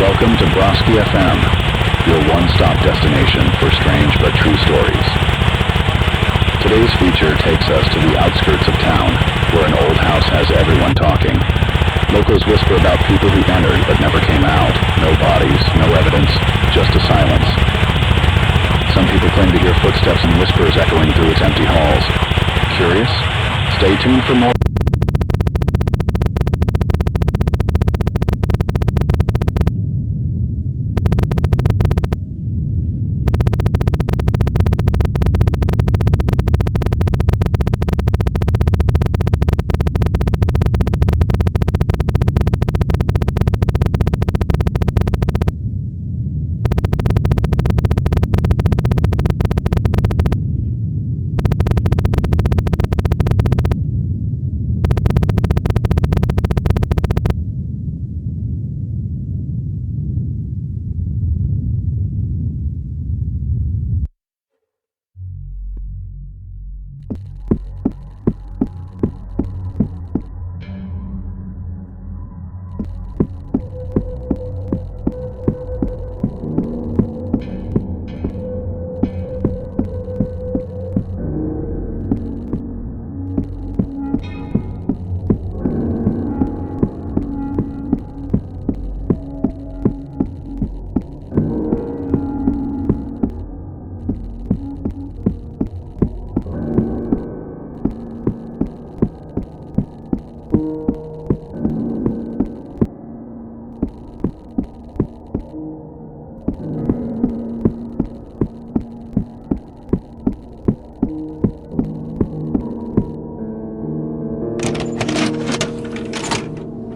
Welcome to Broski FM, your one-stop destination for strange but true stories. Today's feature takes us to the outskirts of town, where an old house has everyone talking. Locals whisper about people who entered but never came out. No bodies, no evidence, just a silence. Some people claim to hear footsteps and whispers echoing through its empty halls. Curious? Stay tuned for more.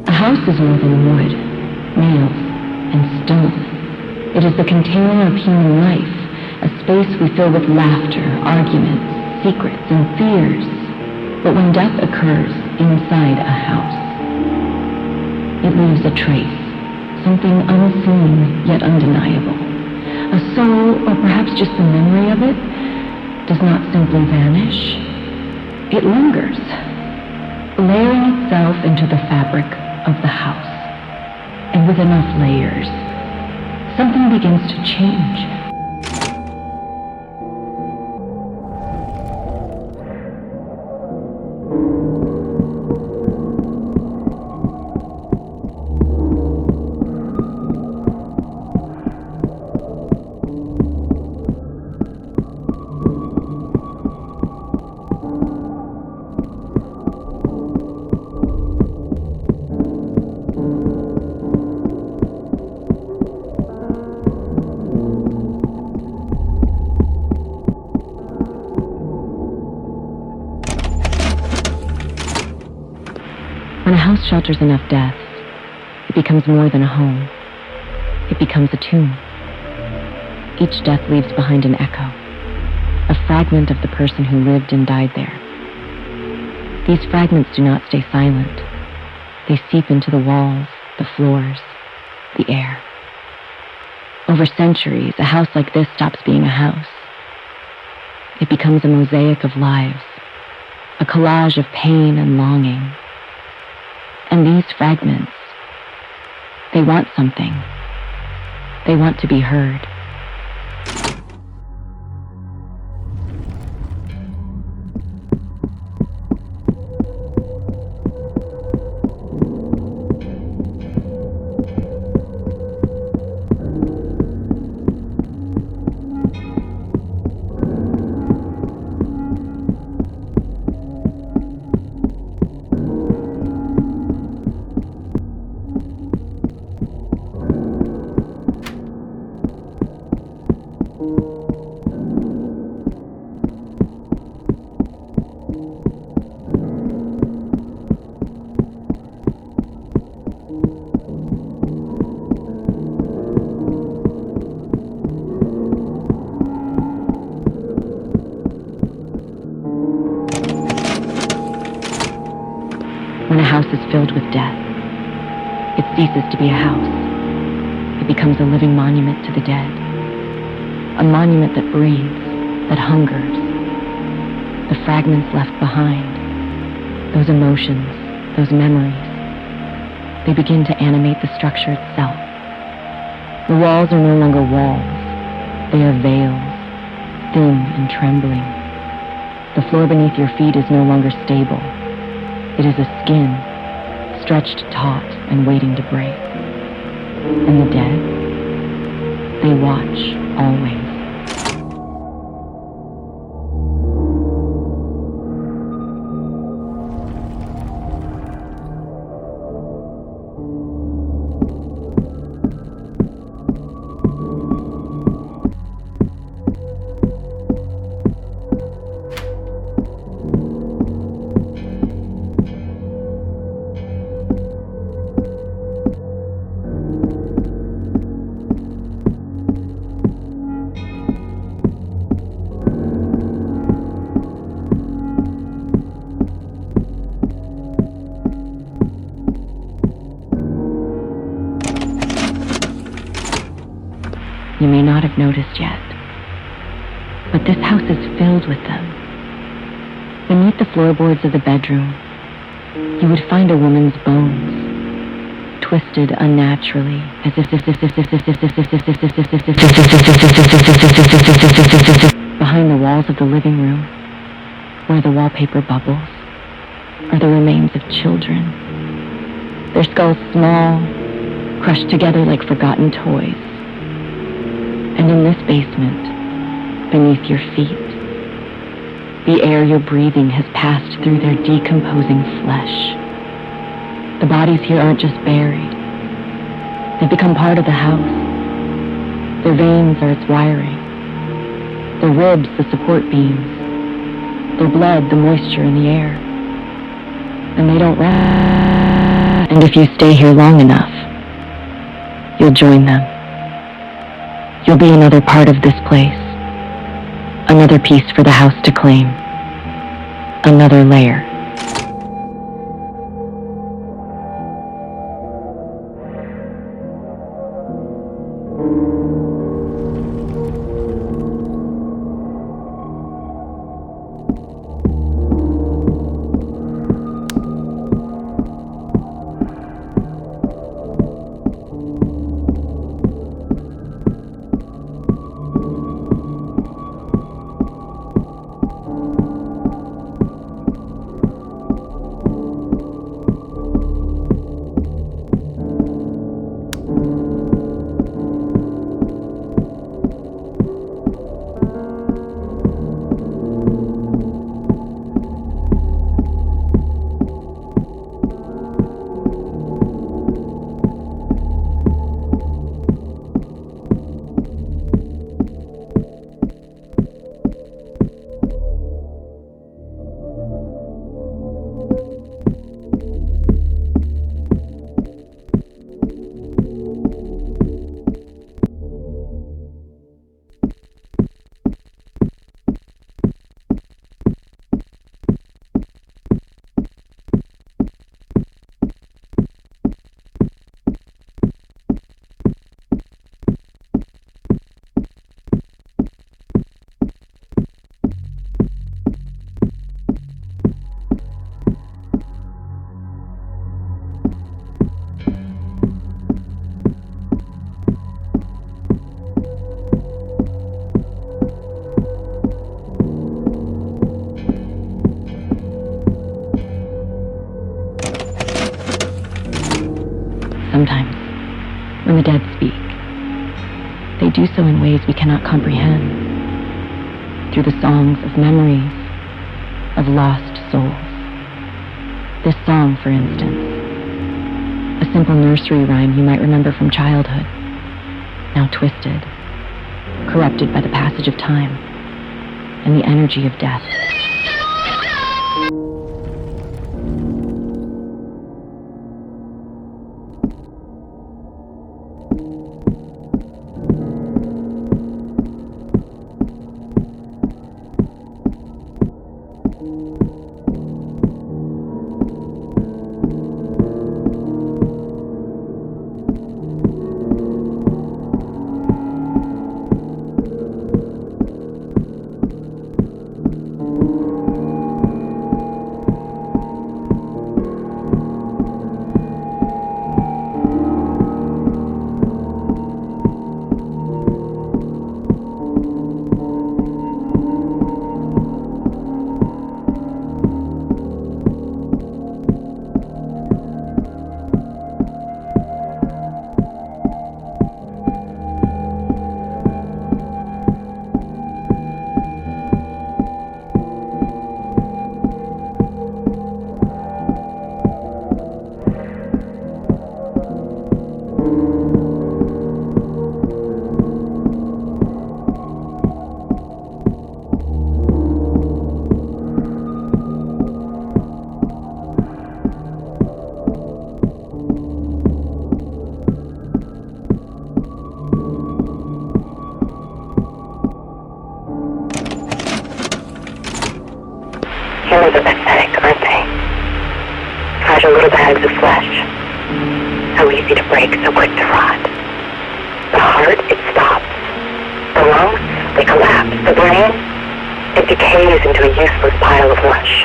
A house is more than wood, nails, and stone. It is the container of human life, a space we fill with laughter, arguments, secrets, and fears. But when death occurs inside a house, it leaves a trace, something unseen yet undeniable. A soul, or perhaps just the memory of it, does not simply vanish. It lingers, layering itself into the fabric of the house. And with enough layers, something begins to change. When a house shelters enough deaths, it becomes more than a home. It becomes a tomb. Each death leaves behind an echo, a fragment of the person who lived and died there. These fragments do not stay silent. They seep into the walls, the floors, the air. Over centuries, a house like this stops being a house. It becomes a mosaic of lives, a collage of pain and longing. And these fragments, they want something. They want to be heard. When a house is filled with death, it ceases to be a house. It becomes a living monument to the dead. A monument that breathes, that hungers. The fragments left behind, those emotions, those memories, they begin to animate the structure itself. The walls are no longer walls. They are veils, thin and trembling. The floor beneath your feet is no longer stable. It is a skin, stretched taut and waiting to break. And the dead, they watch always. You may not have noticed yet, but this house is filled with them. Beneath the floorboards of the bedroom, you would find a woman's bones, twisted unnaturally, as if behind the walls of the living room, where the wallpaper bubbles, are the remains of children. Their skulls small, crushed together like forgotten toys. And in this basement, beneath your feet, the air you're breathing has passed through their decomposing flesh. The bodies here aren't just buried. They've become part of the house. Their veins are its wiring. Their ribs, the support beams. Their blood, the moisture in the air. And they don't rest. And if you stay here long enough, you'll join them. You'll be another part of this place. Another piece for the house to claim. Another layer. Sometimes, when the dead speak, they do so in ways we cannot comprehend, through the songs of memories of lost souls. This song, for instance, a simple nursery rhyme you might remember from childhood, now twisted, corrupted by the passage of time and the energy of death. bones are pathetic, aren't they? Fragile little bags of flesh. So easy to break, so quick to rot. The heart, it stops. The lungs, they collapse. The brain, it decays into a useless pile of mush.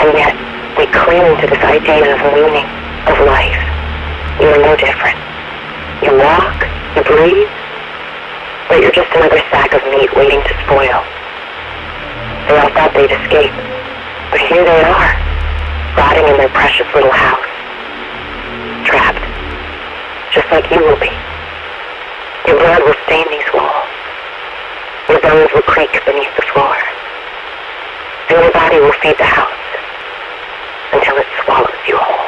And yet, we cling to this idea of meaning, of life. You are no different. You walk, you breathe, but you're just another sack of meat waiting to spoil. They all thought they'd escape, but here they are, rotting in their precious little house. Trapped, just like you will be. Your blood will stain these walls. Your bones will creak beneath the floor. And your body will feed the house until it swallows you whole.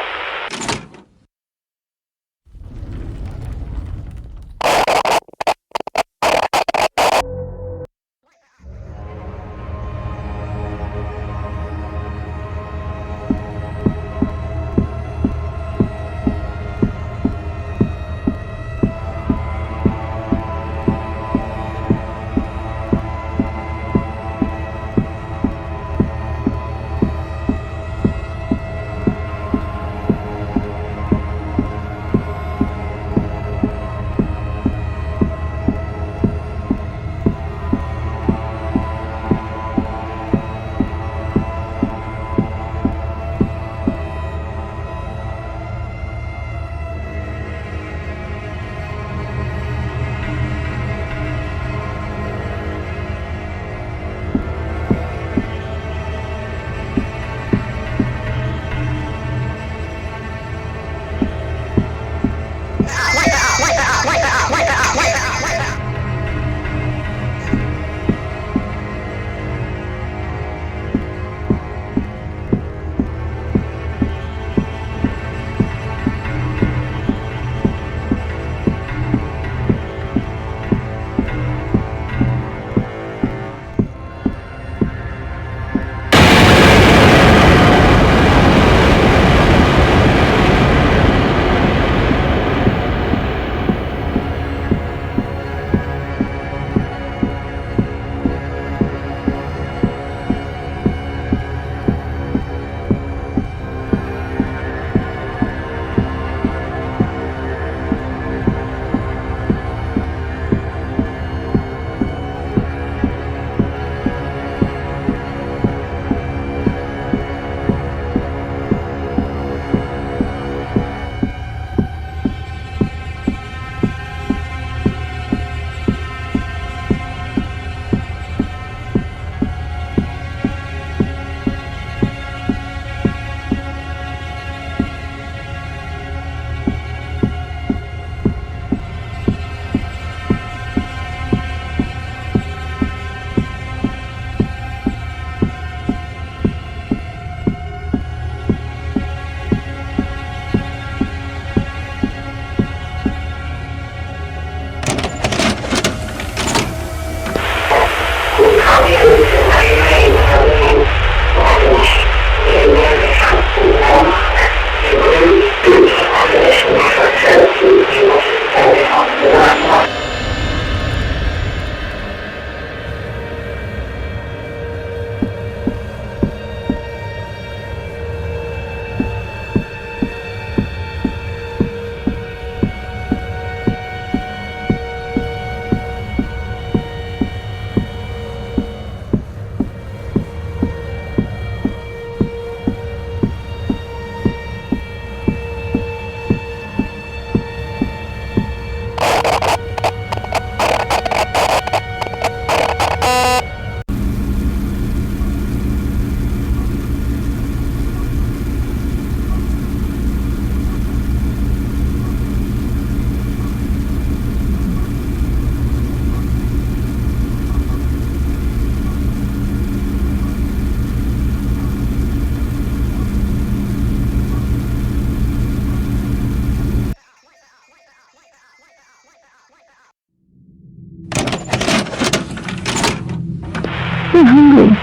They're hungry,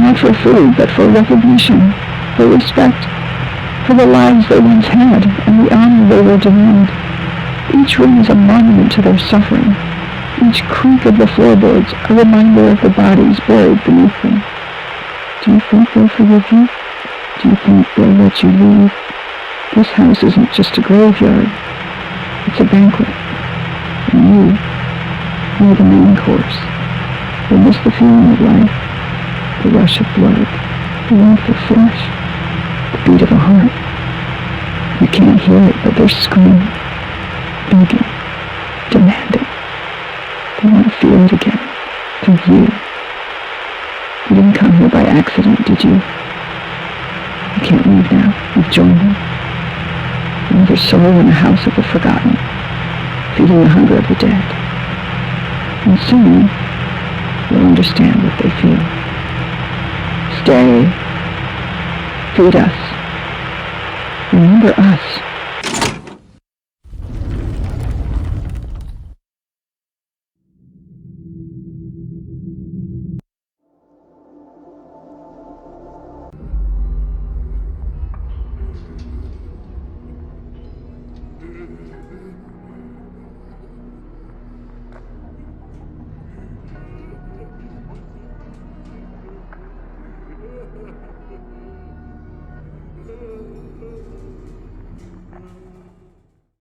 not for food, but for recognition, for respect, for the lives they once had and the honor they were denied. Each room is a monument to their suffering, each creak of the floorboards a reminder of the bodies buried beneath them. Do you think they'll forgive you? Do you think they'll let you leave? This house isn't just a graveyard. It's a banquet. And you're the main course. You'll miss the feeling of life, the rush of blood, the warmth of flesh, the beat of a heart. You can't hear it, but they're screaming, begging, demanding. They want to feel it again, through you. You didn't come here by accident, did you? You can't leave now. You've joined them. Another soul in the house of the forgotten, feeding the hunger of the dead. And soon, you'll understand what they feel. Stay. Feed us. Remember us.